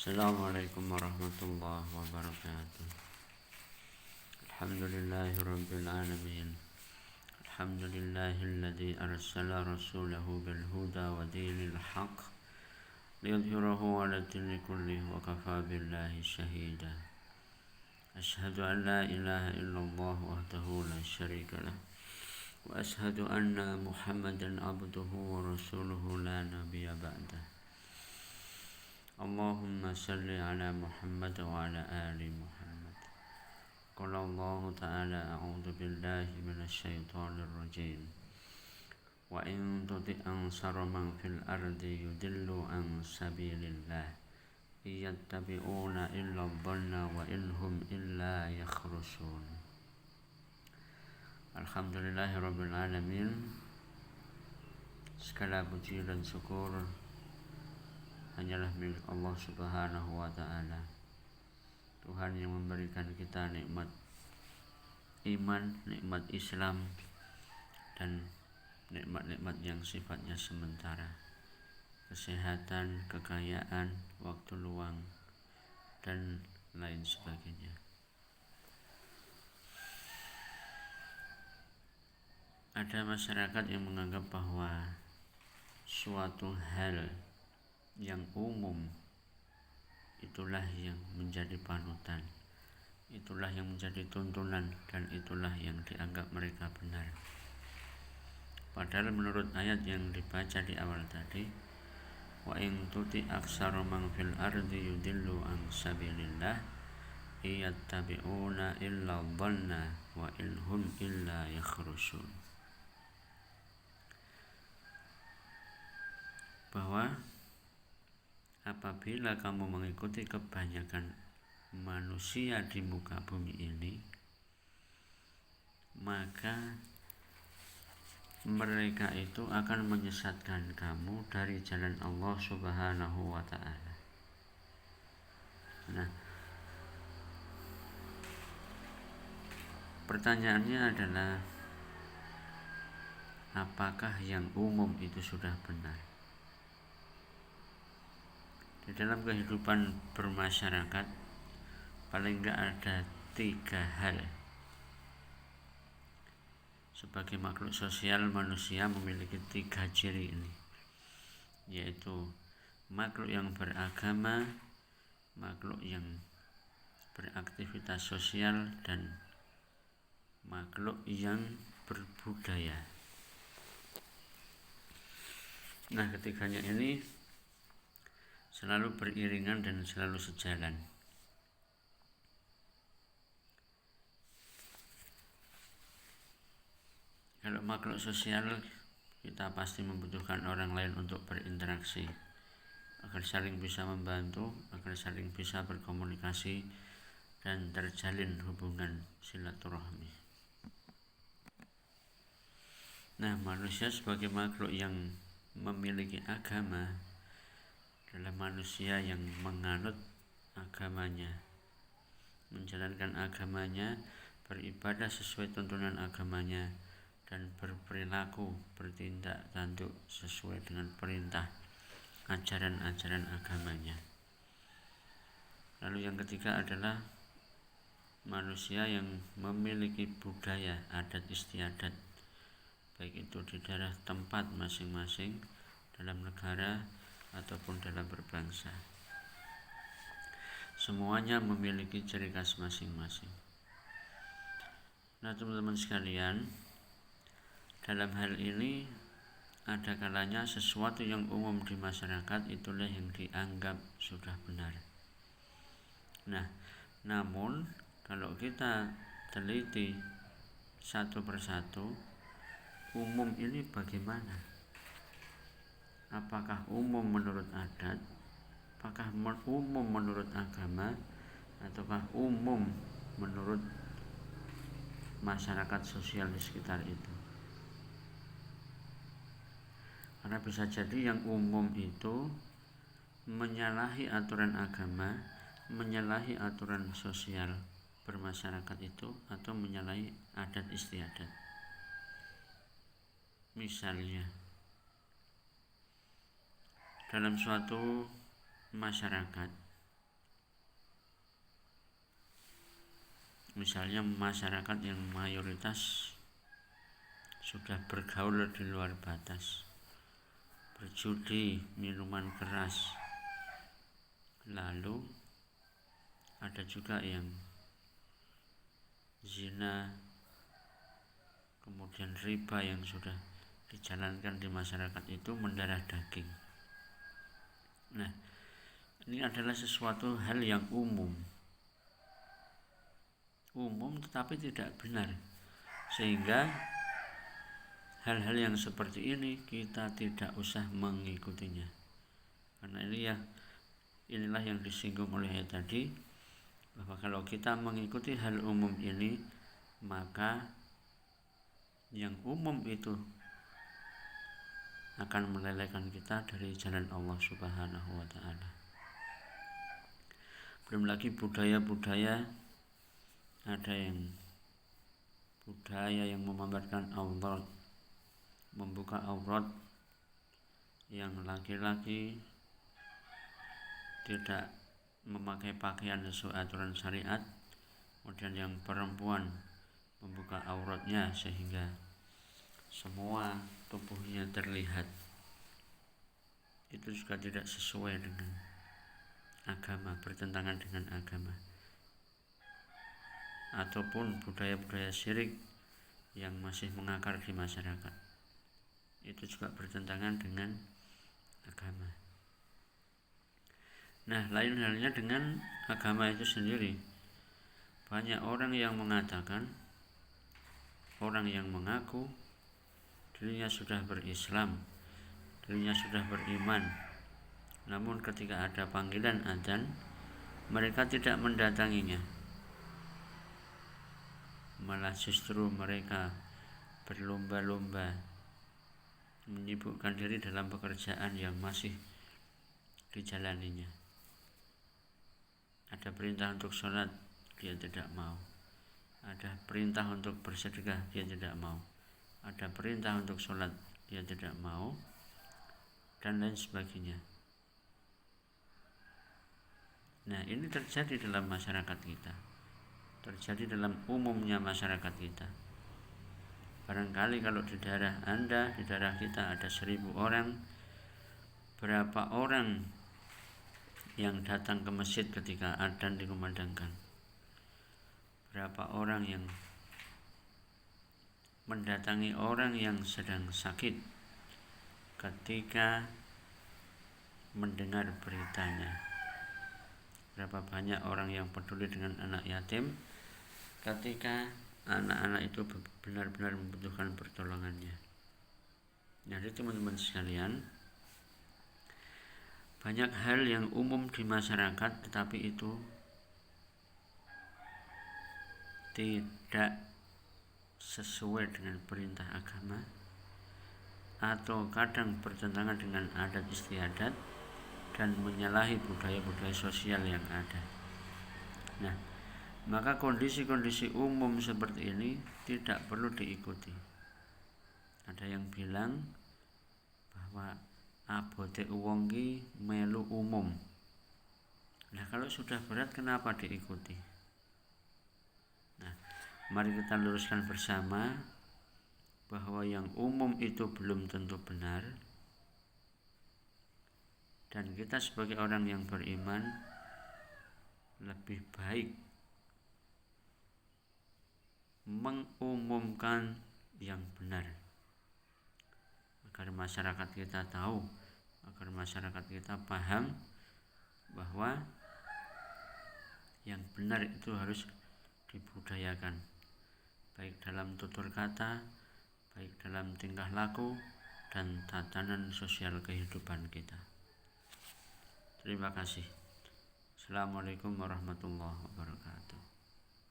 Assalamualaikum warahmatullahi wabarakatuh. Alhamdulillahirabbil alamin. Alhamdulillahilladzi arsala rasulahu bil huda wa dinil haqq liyudhhirahu 'ala dini kullih wa kafaa billahi shahida. Asyhadu an la ilaha illallah wahdahu la syarika lah wa asyhadu anna Muhammadan abduhu wa rasuluhu la nabiyya ba'dah. Allahumma salli ala Muhammad wa ala ali Muhammad. Qala Allah ta'ala a'udzu billahi minasy syaithanir rajim. Wa in tuti' ansara man fil ardi yudillu an sabilillah yattabi'una illa dhanna wa inhum illa yakhrusun. Alhamdulillahirabbil alamin. Segala puji dan syukur hanyalah milik Allah Subhanahu wa ta'ala, Tuhan yang memberikan kita nikmat iman, nikmat Islam, dan nikmat-nikmat yang sifatnya sementara, kesehatan, kekayaan, waktu luang, dan lain sebagainya. Ada masyarakat yang menganggap bahwa suatu hal yang umum itulah yang menjadi panutan, itulah yang menjadi tuntunan, dan itulah yang dianggap mereka benar. Padahal menurut ayat yang dibaca di awal tadi, wa in tuti aksara man fil ardi yudillu an sabilillah yattabi'una illa dhanna wa inhum illa yakhrusun, bahwa apabila kamu mengikuti kebanyakan manusia di muka bumi ini, maka mereka itu akan menyesatkan kamu dari jalan Allah Subhanahu wa ta'ala. Nah, pertanyaannya adalah, apakah yang umum itu sudah benar? Di dalam kehidupan bermasyarakat, paling enggak ada 3 hal. Sebagai makhluk sosial, manusia memiliki 3 ciri ini, yaitu makhluk yang beragama, makhluk yang beraktivitas sosial, dan makhluk yang berbudaya. Nah, ketiganya ini selalu beriringan dan selalu sejalan. Kalau makhluk sosial, kita pasti membutuhkan orang lain untuk berinteraksi, agar saling bisa membantu, agar saling bisa berkomunikasi, dan terjalin hubungan silaturahmi. Nah, manusia sebagai makhluk yang memiliki agama adalah manusia yang menganut agamanya, menjalankan agamanya, beribadah sesuai tuntunan agamanya, dan berperilaku, bertindak tanduk sesuai dengan perintah ajaran-ajaran agamanya. Lalu yang ketiga adalah manusia yang memiliki budaya, adat istiadat, baik itu di daerah tempat masing-masing, dalam negara, ataupun dalam berbangsa. Semuanya memiliki ciri khas masing-masing. Nah, teman-teman sekalian, dalam hal ini ada kalanya sesuatu yang umum di masyarakat itulah yang dianggap sudah benar. Nah, namun kalau kita teliti satu persatu, umum ini bagaimana? Apakah umum menurut adat, apakah umum menurut agama, ataukah umum menurut masyarakat sosial di sekitar itu? Karena bisa jadi yang umum itu menyalahi aturan agama, menyalahi aturan sosial bermasyarakat itu, atau menyalahi adat istiadat. Misalnya, dalam suatu masyarakat Misalnya masyarakat yang mayoritas sudah bergaul di luar batas, berjudi, minuman keras. Lalu ada juga yang zina, kemudian riba yang sudah dijalankan di masyarakat itu mendarah daging. Nah, ini adalah sesuatu hal yang umum tetapi tidak benar, sehingga hal-hal yang seperti ini kita tidak usah mengikutinya, karena inilah yang disinggung oleh ayat tadi, bahwa kalau kita mengikuti hal umum ini, maka yang umum itu akan melelehkan kita dari jalan Allah Subhanahu wa ta'ala. Belum lagi budaya-budaya, ada yang budaya yang memamerkan aurat, membuka aurat, yang laki-laki tidak memakai pakaian sesuai aturan syariat, kemudian yang perempuan membuka auratnya sehingga semua tubuhnya terlihat. Itu juga tidak sesuai dengan agama, bertentangan dengan agama. Ataupun budaya-budaya syirik yang masih mengakar di masyarakat, itu juga bertentangan dengan agama. Nah, lain halnya dengan agama itu sendiri. Banyak orang yang mengatakan, orang yang mengaku dirinya sudah berislam, dirinya sudah beriman, namun ketika ada panggilan adzan, mereka tidak mendatanginya, malah justru mereka berlomba-lomba menyibukkan diri dalam pekerjaan yang masih dijalaninya. Ada perintah untuk sholat, dia tidak mau. Ada perintah untuk bersedekah, dia tidak mau. Ada perintah untuk sholat, dia tidak mau, dan lain sebagainya. Nah, ini terjadi dalam masyarakat kita, terjadi dalam umumnya masyarakat kita. Barangkali kalau di daerah Anda, di daerah kita ada 1000 orang, berapa orang yang datang ke masjid ketika adzan dikumandangkan? Berapa orang yang mendatangi orang yang sedang sakit ketika mendengar beritanya? Berapa banyak orang yang peduli dengan anak yatim ketika anak-anak itu benar-benar membutuhkan pertolongannya? Jadi teman-teman sekalian, banyak hal yang umum di masyarakat tetapi itu tidak sesuai dengan perintah agama, atau kadang bertentangan dengan adat istiadat dan menyalahi budaya-budaya sosial yang ada. Nah, maka kondisi-kondisi umum seperti ini tidak perlu diikuti. Ada yang bilang bahwa abote wong ki melu umum. Nah, kalau sudah berat kenapa diikuti? Nah, mari kita luruskan bersama bahwa yang umum itu belum tentu benar, dan kita sebagai orang yang beriman lebih baik mengumumkan yang benar, agar masyarakat kita tahu, agar masyarakat kita paham bahwa yang benar itu harus dibudayakan, baik dalam tutur kata, baik dalam tingkah laku dan tatanan sosial kehidupan kita. Terima kasih. Assalamualaikum warahmatullahi wabarakatuh.